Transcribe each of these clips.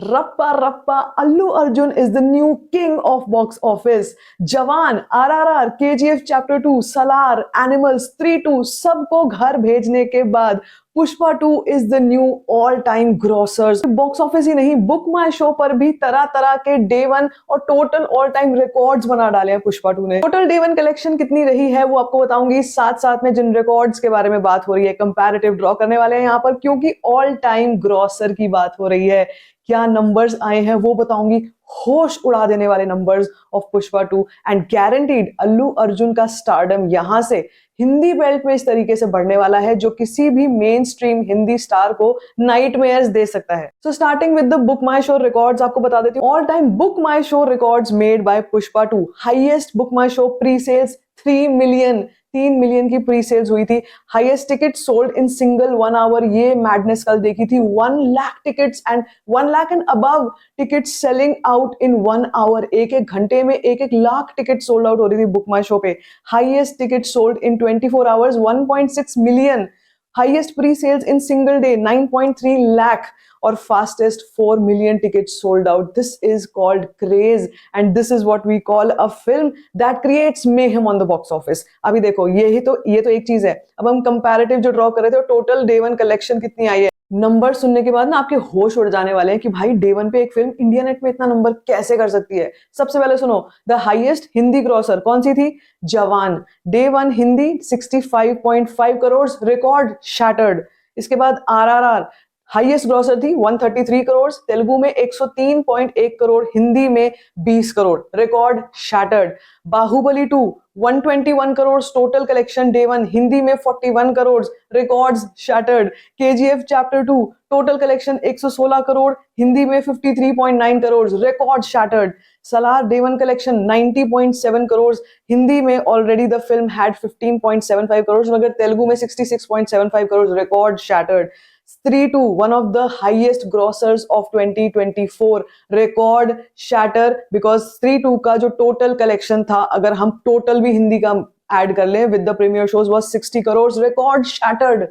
Rappa Rappa, Allu Arjun is the new king of box office. जवान, RRR, KGF Chapter 2, Salar, Animals 3-2 सबको घर भेजने के बाद Pushpa 2 is the new all time grossers. Box office ही नहीं, बुक माई show पर भी तरह तरह के डे वन और टोटल ऑल टाइम रिकॉर्ड्स बना डाले हैं पुष्पा 2 ने। टोटल डे वन कलेक्शन कितनी रही है वो आपको बताऊंगी, साथ साथ में जिन रिकॉर्ड्स के बारे में बात हो रही है कंपैरेटिव ड्रॉ करने वाले हैं यहाँ पर, क्योंकि ऑल टाइम ग्रॉसर की बात हो रही है। क्या नंबर्स आए हैं वो बताऊंगी, होश उड़ा देने वाले numbers of Pushpa 2 and guaranteed Allu Arjun का स्टारडम यहां से हिंदी बेल्ट में इस तरीके से बढ़ने वाला है जो किसी भी मेन स्ट्रीम हिंदी स्टार को नाइटमेयर्स दे सकता है। So starting with the book my show records, आपको बता देती हूँ all time book my show records made by Pushpa 2। Highest book my show pre sales 3 million, 3 million की प्री सेल्स हुई थी। Highest ticket sold in single 1 hour, ये madness कल देखी थी। 1 lakh tickets and 1 lakh and above tickets selling out in 1 hour. एक एक घंटे में एक एक लाख टिकट सोल्ड आउट हो रही थी बुक माई शो पे। Highest ticket sold in 24 hours 1.6 million. Highest pre sales in single day 9.3 lakh और fastest 4 million tickets sold out. This is called craze and this is what we call a film that creates mayhem on the box office. अभी देखो ये तो एक चीज है। अब हम कंपैरेटिव जो ड्रॉ कर रहे थे, टोटल डे वन कलेक्शन कितनी आई है, नंबर सुनने के बाद ना आपके होश उड़ जाने वाले हैं कि भाई डे वन पे एक फिल्म इंडिया नेट में इतना नंबर कैसे कर सकती है। सबसे पहले सुनो, द हाईएस्ट हिंदी ग्रॉसर कौन सी थी? जवान। Day one Hindi 65.5 crore, record shattered. इसके बाद आरआरआर हाईएस्ट ग्रॉसर थी 133 करोड़, तेलुगु में 103.1 करोड़, हिंदी में 20 crore, record shattered. Baahubali 2 121 crore total collection day one, Hindi में 41 crore, records shattered. KGF chapter 2 total collection 116 crore, Hindi में 53.9 crore, record shattered. Salaar day one collection 90.7 crore, Hindi में already the film had 15.75 crore, मगर तेलुगु में 66.75 crore, record shattered. Stree 2, one of the highest grossers of 2024, record shatter because Stree 2 का जो total collection था, अगर हम total भी हिंदी का add कर लें with the premiere shows, was 60 crores, record shattered.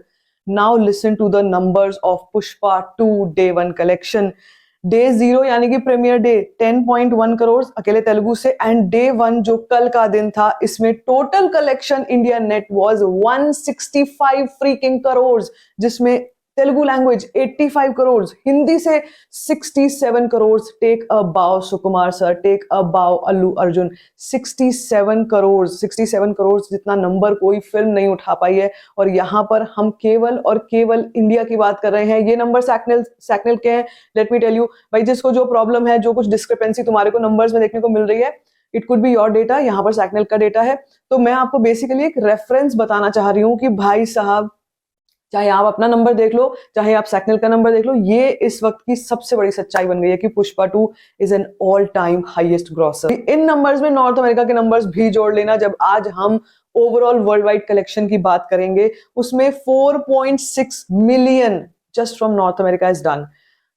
Now listen to the numbers of Pushpa 2 day one collection. Day 0 यानी कि प्रीमियर डे 10.1 करोड़ अकेले तेलुगु से, एंड डे 1 जो कल का दिन था इसमें total collection India net was 165 freaking crore, जिसमें तेलुगु लैंग्वेज 85 करोड़, हिंदी से 67 करोड़। टेक अ बाव सुकुमार सर, टेक अ बाव अल्लू अर्जुन। 67 करोड़, 67 करोड़ जितना नंबर कोई फिल्म नहीं उठा पाई है। और यहाँ पर हम केवल और केवल इंडिया की बात कर रहे हैं। ये नंबर सैकनल के हैं। लेट मी टेल यू भाई, जिसको जो प्रॉब्लम है, जो कुछ डिस्क्रिपेंसी तुम्हारे को नंबर्स में देखने को मिल रही है, it could be your data, यहाँ पर सैकनल का डेटा है। तो मैं आपको बेसिकली एक रेफरेंस बताना चाह रही हूँ कि भाई साहब, चाहे आप अपना नंबर देख लो, चाहे आप सैकनल का नंबर देख लो, ये इस वक्त की सबसे बड़ी सच्चाई बन गई है कि Pushpa 2 is an all time highest grocer. In numbers में नॉर्थ अमेरिका के नंबर्स भी जोड़ लेना। जब आज हम ओवरऑल वर्ल्ड वाइड कलेक्शन की बात करेंगे, उसमें 4.6 million just from north America is done.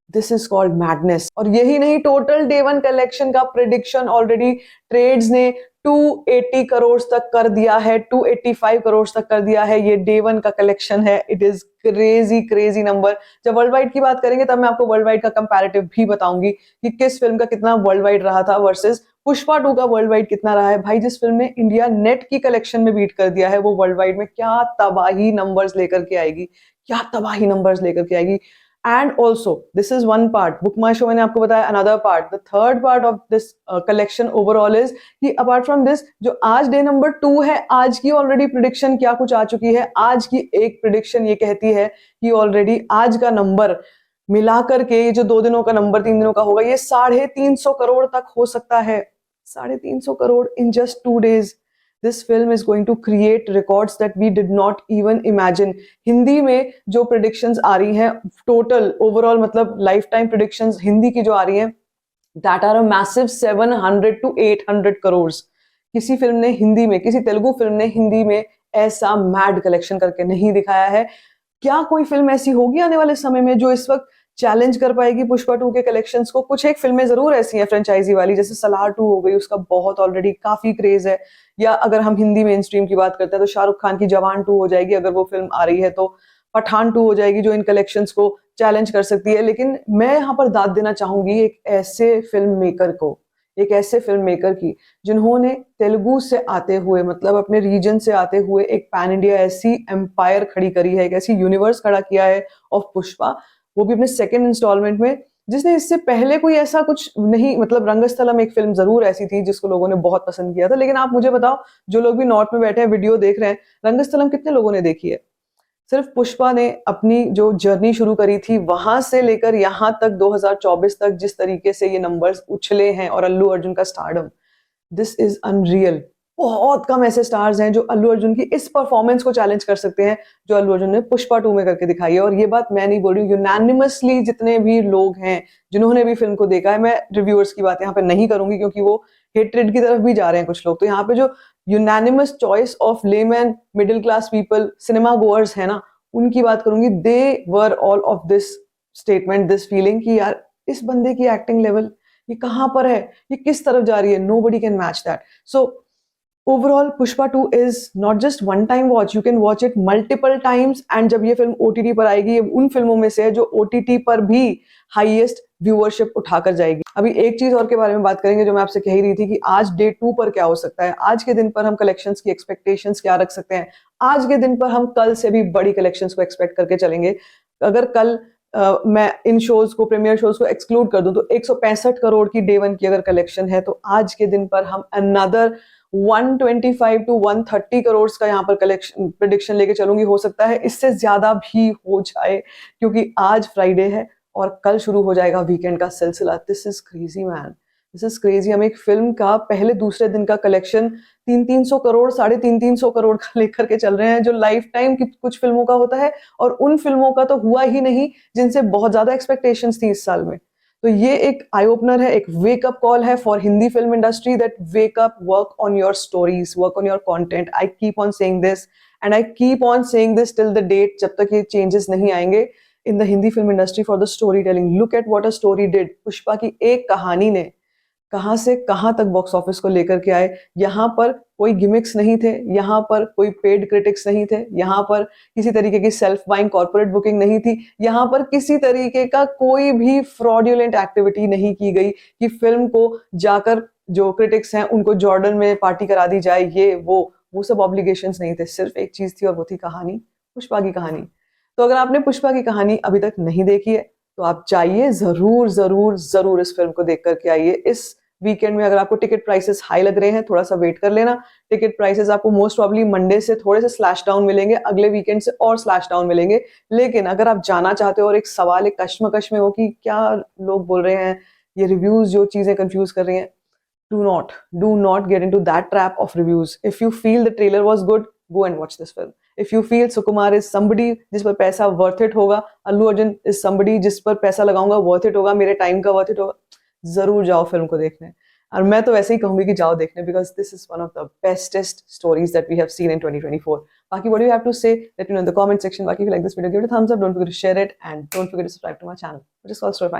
This is called madness. और यही नहीं, टोटल डे वन कलेक्शन का प्रिडिक्शन ऑलरेडी ट्रेड्स ने 280 करोड़ तक कर दिया है, 285 करोड़ तक कर दिया है। ये डे वन का कलेक्शन है। It is crazy number. जब वर्ल्ड वाइड की बात करेंगे तब मैं आपको वर्ल्ड वाइड का कंपैरेटिव भी बताऊंगी कि किस फिल्म का कितना वर्ल्ड वाइड रहा था वर्सेस पुष्पा 2 का वर्ल्ड वाइड कितना रहा है। भाई, जिस फिल्म ने इंडिया नेट की कलेक्शन में बीट कर दिया है, वो वर्ल्ड वाइड में क्या तबाही नंबर्स लेकर के आएगी, क्या तबाही नंबर्स लेकर के आएगी। And also, this is one part. Book My Show मैंने आपको बताया, another part. The third part of this collection overall is कि apart from this, जो आज डे नंबर 2 है, आज की ऑलरेडी प्रिडिक्शन क्या कुछ आ चुकी है। आज की एक प्रिडिक्शन ये कहती है कि ऑलरेडी आज का नंबर मिलाकर के, ये जो 2 दिनों का नंबर 3 दिनों का होगा, ये 350 करोड़ तक हो सकता है। 350 crore in just 2 days. This film is going to create records that we did not even imagine. Hindi में जो predictions आ रही हैं, total overall मतलब lifetime predictions हिंदी की जो आ रही हैं, that are a massive 700 to 800 crore. किसी फिल्म ने हिंदी में, किसी तेलुगु फिल्म ने हिंदी में ऐसा मैड कलेक्शन करके नहीं दिखाया है। क्या कोई फिल्म ऐसी होगी आने वाले समय में जो इस वक्त चैलेंज कर पाएगी पुष्पा 2 के कलेक्शंस को? कुछ एक फिल्में जरूर ऐसी हैं फ्रेंचाइजी वाली, जैसे सलार 2 हो गई, उसका बहुत ऑलरेडी काफी क्रेज है। या अगर हम हिंदी मेन स्ट्रीम की बात करते हैं तो शाहरुख खान की जवान 2 हो जाएगी अगर वो फिल्म आ रही है तो। पठान 2 हो जाएगी जो इन कलेक्शंस को चैलेंज कर सकती है। लेकिन मैं यहाँ पर दाद देना चाहूंगी एक ऐसे फिल्म मेकर को, एक ऐसे फिल्म मेकर की जिन्होंने तेलुगु से आते हुए, मतलब अपने रीजन से आते हुए एक पैन इंडिया ऐसी एम्पायर खड़ी करी है, एक ऐसी यूनिवर्स खड़ा किया है ऑफ पुष्पा, वो भी अपने सेकेंड इंस्टॉलमेंट में, जिसने इससे पहले कोई ऐसा कुछ नहीं, मतलब रंगस्थलम एक फिल्म जरूर ऐसी थी जिसको लोगों ने बहुत पसंद किया था। लेकिन आप मुझे बताओ, जो लोग भी नॉर्थ में बैठे हैं वीडियो देख रहे हैं, रंगस्थलम कितने लोगों ने देखी है? सिर्फ पुष्पा ने अपनी जो जर्नी शुरू करी थी वहां से लेकर यहाँ तक 2024 तक जिस तरीके से ये नंबर्स उछले हैं, और अल्लू अर्जुन का स्टारडम, दिस इज अनरियल। बहुत कम ऐसे स्टार्स हैं जो अल्लू अर्जुन की इस परफॉर्मेंस को चैलेंज कर सकते हैं जो अल्लू अर्जुन ने पुष्पा 2 में करके दिखाई है। और ये बात मैं नहीं बोल रही हूँ, यूनानिमसली जितने भी लोग हैं जिन्होंने भी फिल्म को देखा है, मैं रिव्यूअर्स की बात यहाँ पे नहीं करूंगी क्योंकि वो हेट्रेड की तरफ भी जा रहे हैं कुछ लोग, तो यहाँ पे जो unanimous choice of layman middle class people cinema goers है ना, उनकी बात करूंगी। They were all of this statement, this feeling कि यार इस बंदे की एक्टिंग लेवल ये कहां पर है, ये किस तरफ जा रही है, nobody can match that. So overall Pushpa 2 is not just one time watch, you can watch it multiple times, and जब ये फिल्म OTT पर आएगी, ये उन फिल्मों में से है जो OTT पर भी हाईएस्ट व्यूअरशिप उठाकर जाएगी। अभी एक चीज और के बारे में बात करेंगे जो मैं आपसे कह ही रही थी कि आज डे 2 पर क्या हो सकता है, आज के दिन पर हम कलेक्शंस की एक्सपेक्टेशंस क्या रख सकते हैं, आज के दिन पर हम कल से भी बड़ी कलेक्शंस को एक्सपेक्ट करके चलेंगे। अगर कल मैं इन शोज को, प्रीमियर शोज को एक्सक्लूड कर दूं तो 165 करोड़ की डे 1 की अगर कलेक्शन है, तो आज के दिन पर हम अनदर 125 टू 130 करोड़ का यहाँ पर कलेक्शन प्रिडिक्शन लेके चलूंगी। हो सकता है इससे ज्यादा भी हो जाए क्योंकि आज फ्राइडे है और कल शुरू हो जाएगा वीकेंड का सिलसिला। This is crazy man, this is crazy. हम एक फिल्म का पहले दूसरे दिन का कलेक्शन 300 करोड़, 350 करोड़ का लेकर के चल रहे हैं, जो लाइफ टाइम की कुछ फिल्मों का होता है, और उन फिल्मों का तो हुआ ही नहीं जिनसे बहुत ज्यादा एक्सपेक्टेशंस थी इस साल में। तो ये एक आई ओपनर है, एक वेकअप कॉल है for Hindi film industry, that wake up, work on your stories, work on your content. I keep on saying this and I keep on saying this till the date, जब तक ये changes नहीं आएंगे in the Hindi film industry for the storytelling. Look at what a story did. Pushpa की एक कहानी ने कहां से कहां तक बॉक्स ऑफिस को लेकर के आए। यहाँ पर कोई गिमिक्स नहीं थे, यहाँ पर कोई पेड क्रिटिक्स नहीं थे, यहाँ पर किसी तरीके की सेल्फ बाइंग कॉर्पोरेट बुकिंग नहीं थी, यहाँ पर किसी तरीके का कोई भी फ्रॉडुलेंट एक्टिविटी नहीं की गई कि फिल्म को जाकर जो क्रिटिक्स हैं उनको जॉर्डन में पार्टी करा दी जाए, ये वो सब ऑब्लिगेशंस नहीं थे। सिर्फ एक चीज थी और वो थी कहानी, पुष्पा की कहानी। तो अगर आपने पुष्पा की कहानी अभी तक नहीं देखी है तो आप जाइए, जरूर जरूर जरूर इस फिल्म को देख करके आइए। इस वीकेंड में अगर आपको टिकट प्राइसेस हाई लग रहे हैं, थोड़ा सा वेट कर लेना। टिकट प्राइसेस आपको मोस्ट प्रॉब्ली मंडे से थोड़े से स्लैश डाउन मिलेंगे, अगले वीकेंड से और स्लैश डाउन मिलेंगे। लेकिन अगर आप जाना चाहते हो और एक सवाल, एक कश्मकश में हो कि क्या लोग बोल रहे हैं, ये रिव्यूज जो चीजें कंफ्यूज कर रही हैं, do not get into that trap of reviews. If you feel the trailer was good, go and watch this film. If you feel Sukumar is somebody जिस पर पैसा worth it होगा, अल्लू अर्जुन is somebody जिस पर पैसा लगाऊंगा worth it होगा, मेरे टाइम का worth it होगा, जरूर जाओ फिल्म को देखने। और मैं तो वैसे ही कहूंगी कि जाओ देखने, because this is one of the bestest stories that we have seen in 2024. बाकी what do you have to say? Let me know in the comment section. बाकी if you like this video, give it a thumbs up. Don't forget to share it and don't forget to subscribe to my channel, which is called Story.